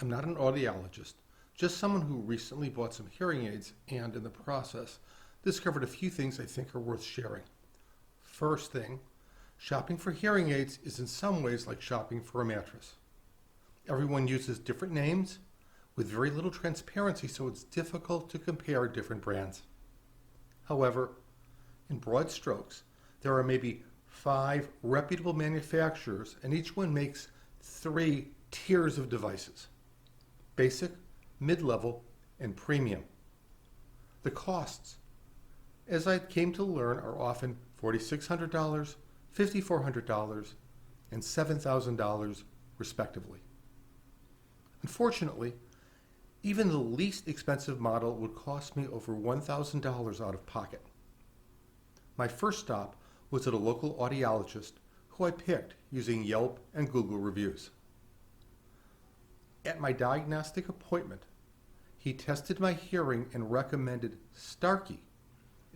I'm not an audiologist, just someone who recently bought some hearing aids and, in the process, discovered a few things I think are worth sharing. First thing, shopping for hearing aids is in some ways like shopping for a mattress. Everyone uses different names with very little transparency, so it's difficult to compare different brands. However, in broad strokes, there are maybe 5 reputable manufacturers, and each one makes 3 tiers of devices: basic, mid-level, and premium. The costs, as I came to learn, are often $4,600, $5,400, and $7,000 respectively. Unfortunately, even the least expensive model would cost me over $1,000 out of pocket. My first stop was at a local audiologist who I picked using Yelp and Google reviews. At my diagnostic appointment, he tested my hearing and recommended Starkey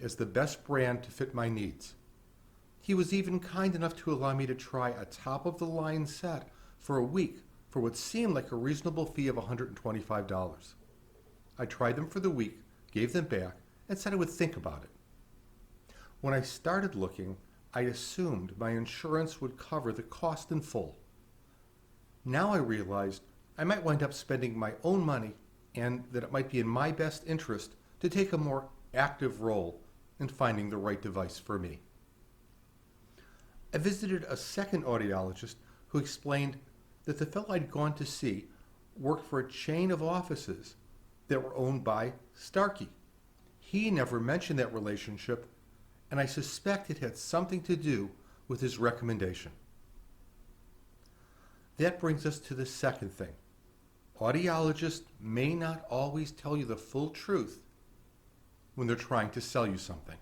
as the best brand to fit my needs. He was even kind enough to allow me to try a top-of-the-line set for a week for what seemed like a reasonable fee of $125. I tried them for the week, gave them back, and said I would think about it. When I started looking, I assumed my insurance would cover the cost in full. Now I realized I might wind up spending my own money and that it might be in my best interest to take a more active role in finding the right device for me. I visited a second audiologist who explained that the fellow I'd gone to see worked for a chain of offices that were owned by Starkey. He never mentioned that relationship, and I suspect it had something to do with his recommendation. That brings us to the second thing. Audiologists may not always tell you the full truth when they're trying to sell you something.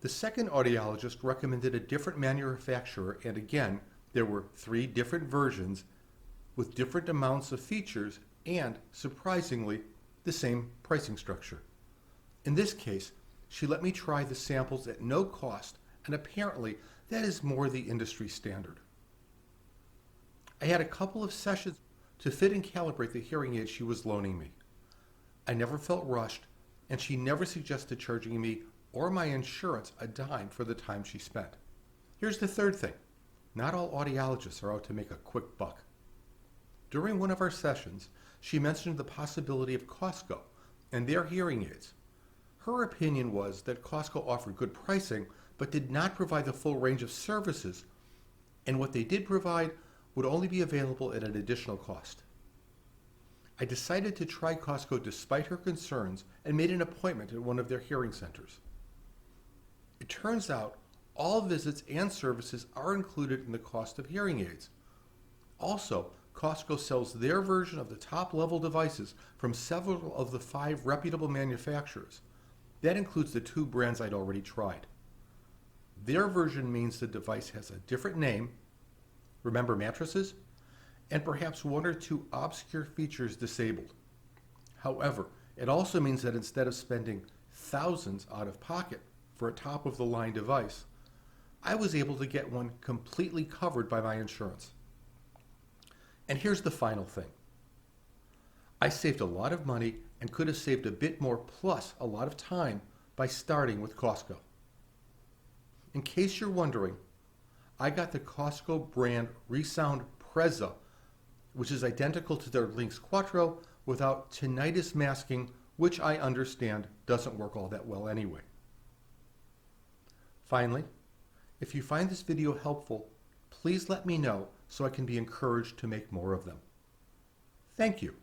The second audiologist recommended a different manufacturer, and again, there were 3 different versions with different amounts of features and, surprisingly, the same pricing structure. In this case, she let me try the samples at no cost, and apparently that is more the industry standard. I had a couple of sessions to fit and calibrate the hearing aid she was loaning me. I never felt rushed, and she never suggested charging me or my insurance a dime for the time she spent. Here's the third thing. Not all audiologists are out to make a quick buck. During one of our sessions, she mentioned the possibility of Costco and their hearing aids. Her opinion was that Costco offered good pricing, but did not provide the full range of services, and what they did provide would only be available at an additional cost. I decided to try Costco despite her concerns and made an appointment at one of their hearing centers. It turns out all visits and services are included in the cost of hearing aids. Also, Costco sells their version of the top-level devices from several of the 5 reputable manufacturers. That includes the 2 brands I'd already tried. Their version means the device has a different name, remember mattresses, and perhaps 1 or 2 obscure features disabled. However, it also means that instead of spending thousands out of pocket for a top-of-the-line device, I was able to get one completely covered by my insurance. And here's the final thing. I saved a lot of money and could have saved a bit more plus a lot of time by starting with Costco. In case you're wondering, I got the Costco brand ReSound Preza, which is identical to their Lynx Quattro without tinnitus masking, which I understand doesn't work all that well anyway. Finally, if you find this video helpful, please let me know so I can be encouraged to make more of them. Thank you.